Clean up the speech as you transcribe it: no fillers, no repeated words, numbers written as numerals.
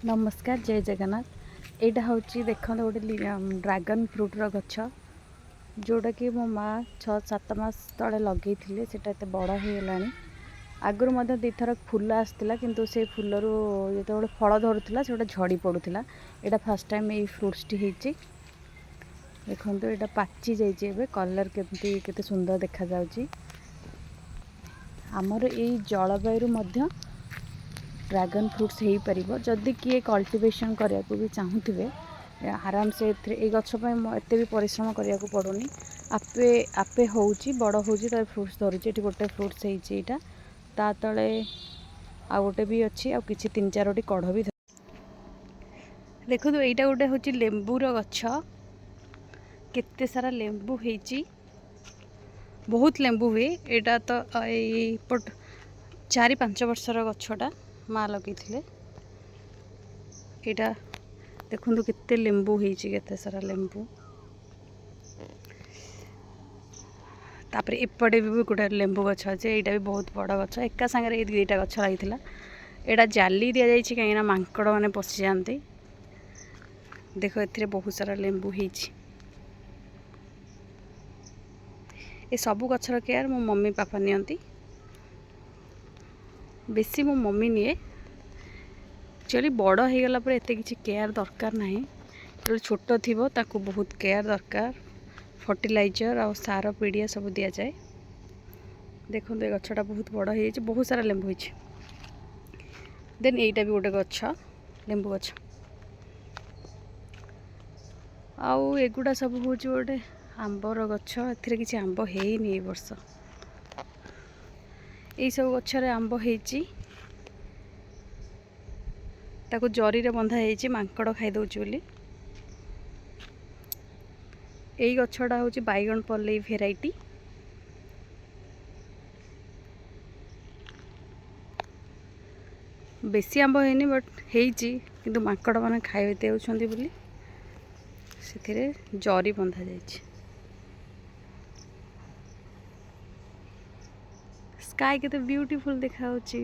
नमस्कार जय जगन्नाथ। यहाँ हूँ देखते गोटे ड्रागन फ्रुट्र गछ जोटा कि मो माँ 6-7 मास तले लगे से बड़ हो गला। आगुरी दी थर फूल आसाला किंतु से फूल जो फल धरुला से झड़ी पड़ूला। यहाँ फास्ट टाइम ये फ्रुट्स टी देखो यहाँ पाची जाइए कलर केते सुंदर देखा जाउची। आमर ये जलवायु ड्रैगन फ्रुट्स हो पार जदि किए कल्टिवेशन करने को भी चाहूे आराम से ये गछपाई एत भी परिश्रम करने को पड़ूनी। आपे आपे होची बड़ होची तार फ्रुट्स धरुची। ये गोटे फ्रुट्स होता ता तले आ गोटे भी अच्छी आ किसी 3-4टी कढ़ भी देखो। यहाँ गोटे हूँ लेंबूर गछ केते सारा लेंबू होती बहुत लेंबू हुए। यहाँ तो यपट 4-5 वर्षर गछटा माँ लगे यहाँ देखु केते लेंबू होती केते सारा लेंबू। तापर एपटे भी गोटे लेंबू गछ अच्छे यहाँ भी बहुत बड़ गछ एका सागर 2टा गछ लगी। यहाँ जाली दि जाइए कहीं मांकड़ मैंने पशि जाती। देख ए बहुत सारा लेंबू होती। ये सबू गछर केयर मो मम्मी पापा नियंती। बेसी मो मम्मी निए एक्चुअली बड़ हो गला पर एत किसी केयर दरकार ना। जो छोट थी ताकू बहुत केयर दरकार फर्टिलाइजर आ सार पीड़िया सब दि जाए। देखो ये गछटा बहुत बड़ हो बहुत सारा लेंबू होती। देन यहीटा भी गोटे गछ लेंबू गछ आउ एगुड़ा सब हूँ गोटे आंबर गछ। ए किसी आंब हैनी ए वर्ष यही सब गचरे आंब होती ताको जरी रे बंधा होती मांकड़ खाई दौची बोली। यही गछटा हूँ बैगन पल्लई भेराइटी। बेसी आंब हैनी बट होती किंतु मांकड़ मैंने खाई देउछंती बोली से जरी बंधा जाइए। स्काई केते ब्यूटीफुल देखा होची।